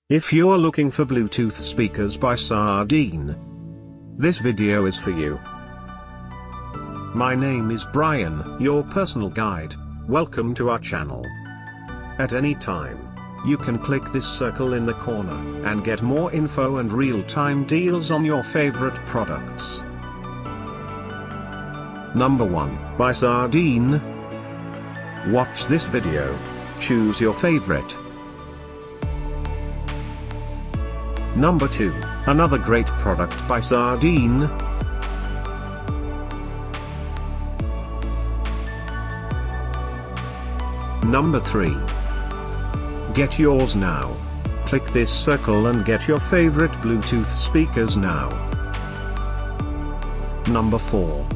If you're looking for Bluetooth speakers by Sardine, this video is for you. My name is Brian, your personal guide. Welcome to our channel. At any time, you can click this circle in the corner and get more info and real-time deals on your favorite products. Number 1, by Sardine. Watch this video. Choose your favorite. Number 2, another great product by Sardine. Number 3. Get yours now. Click this circle and get your favorite Bluetooth speakers now. Number 4.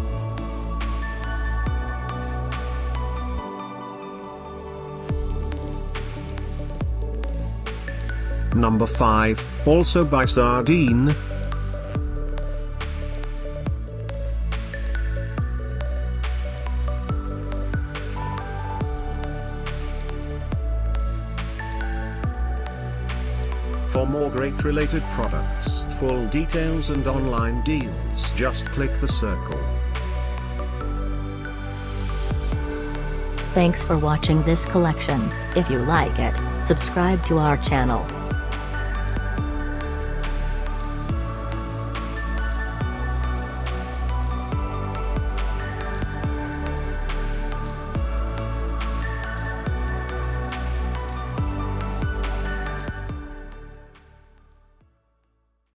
Number 5, also by Sardine. For more great related products, full details and online deals, just click the circle. Thanks for watching this collection. If you like it, subscribe to our channel.